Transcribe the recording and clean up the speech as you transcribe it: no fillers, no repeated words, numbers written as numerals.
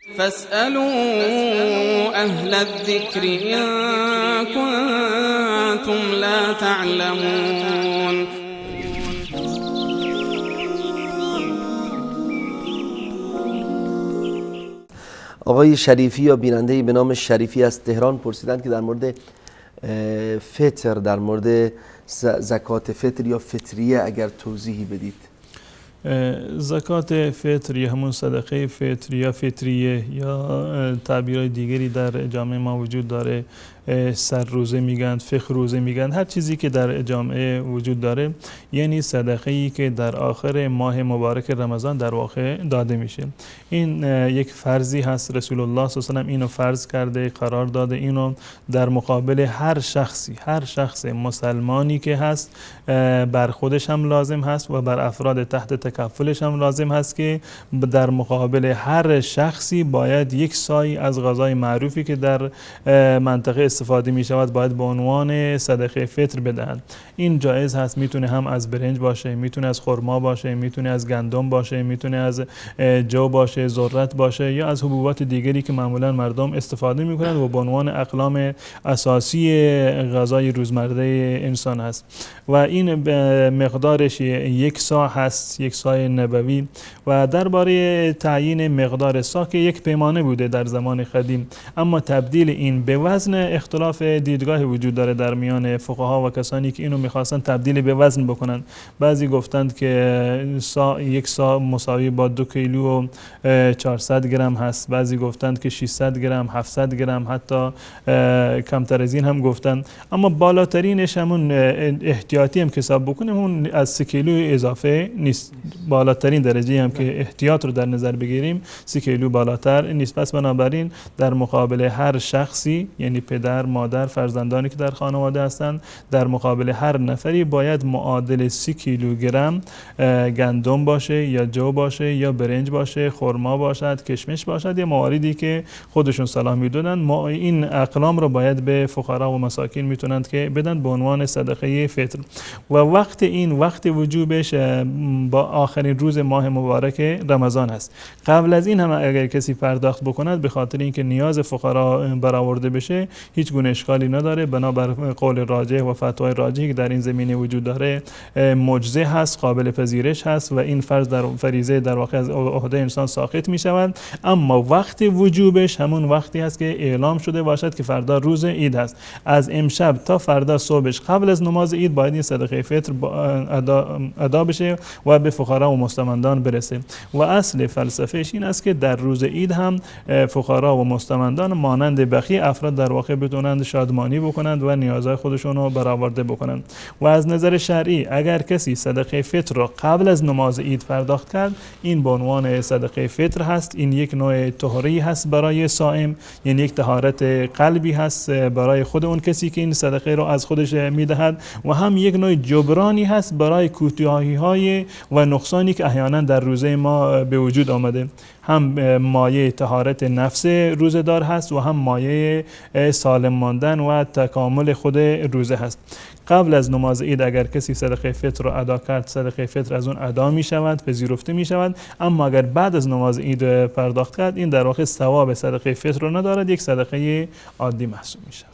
فاسألوا أهل الذكر إن كنتم لا تعلمون. آقای شریفی یا بیننده‌ای به نام شریفی از تهران پرسیدند که در مورد فطر، در مورد زکات فطر یا فطریه اگر توضیحی بدید. زکات فطر یا همون صدقه فطر یا فطریه یا تعبیرهای دیگری در جامعه ما وجود داره، سر روزه میگن، فقه روزه میگن، هر چیزی که در جامعه وجود داره، یعنی صدقه‌ای که در آخر ماه مبارک رمضان در واقع داده میشه. این یک فرضی هست، رسول الله صلی الله علیه و آله اینو فرض کرده، قرار داده اینو در مقابل هر شخص مسلمانی که هست، بر خودش هم لازم هست و بر افراد تحت تکفلش هم لازم هست که در مقابل هر شخصی باید یک سایی از غذای معروفی که در منطقه استفاده می شود باید به عنوان صدقه فطر بدهند. این جایز هست، میتونه هم از برنج باشه، میتونه از خرما باشه، میتونه از گندم باشه، میتونه از جو باشه، ذرت باشه، یا از حبوبات دیگری که معمولا مردم استفاده میکنند و به عنوان اقلام اساسی غذای روزمره انسان هست. و این مقدارش یک صاع هست، یک صاع نبوی. و درباره تعیین مقدار صاع که یک پیمانه بوده در زمان قدیم، اما تبدیل این به وزن اختلاف دیدگاه وجود داره در میان فقها و کسانی که اینو میخواستن تبدیل به وزن بکنن. بعضی گفتند که یک صاع مساوی با 2 کیلو و 400 گرم هست، بعضی گفتند که 600 گرم، 700 گرم، حتی کمتر از این هم گفتند. اما بالاترینش همون احتیاطی هم که حساب بکنیم اون از 3 کیلو اضافه نیست. بالاترین درجه هم که احتیاط رو در نظر بگیریم 3 کیلو بالاتر نیست. پس بنابراین در مقابل هر شخصی، یعنی پدر، مادر، فرزندانی که در خانواده هستند، در مقابل هر نفری باید معادل 30 کیلوگرم گندم باشه یا جو باشه یا برنج باشه، خرما باشد، کشمش باشد، یا مواردی که خودشون صلاح میدونن. ما این اقلام رو باید به فقرا و مساکین میتونند که بدن به عنوان صدقه فطر. و وقت وجوبش با آخرین روز ماه مبارک رمضان هست. قبل از این هم اگر کسی پرداخت بکند به خاطر اینکه نیاز فقرا برآورده بشه هیچ گونه اشکالی نداره. بنابر قول راجح و فتوای راجحی که در این زمینه وجود داره مجزی هست، قابل پذیرش هست و این فرض در فریضه در واقع از عهده انسان ساقط می شود. اما وقت وجوبش همون وقتی هست که اعلام شده باشد که فردا روز عید هست. از امشب تا فردا صبحش قبل از نماز عید باید این صدقه فطر ادا بشه و به فقرا و مستمندان برسه. و اصل فلسفهش این است که در روز عید هم فقرا و مستمندان مانند بقیه افراد در واقع بتونند شادمانی بکنند و نیازهای خودشون رو برآورده بکنند. و از نظر شرعی اگر کسی صدقه فطر رو قبل از نماز عید پرداخت کرد، این به عنوان صدقه فطر هست. این یک نوع طهری هست برای صائم، یعنی یک طهارت قلبی هست برای خود اون کسی که این صدقه رو از خودش میدهد و هم یک نوع جبرانی هست برای کوتاهی‌های و نقصانی که احیانا در روزه ما به وجود آمده. هم مایه طهارت نفس روزه‌دار هست و هم مایه سالم ماندن و تکامل خود روزه هست. قبل از نماز عید اگر کسی صدقه فطر رو ادا کرد، صدقه فطر از اون ادا می شود، پذیرفته می شود. اما اگر بعد از نماز عید پرداخت کرد، این در واقع ثواب صدقه فطر رو ندارد، یک صدقه عادی محسوب می شود.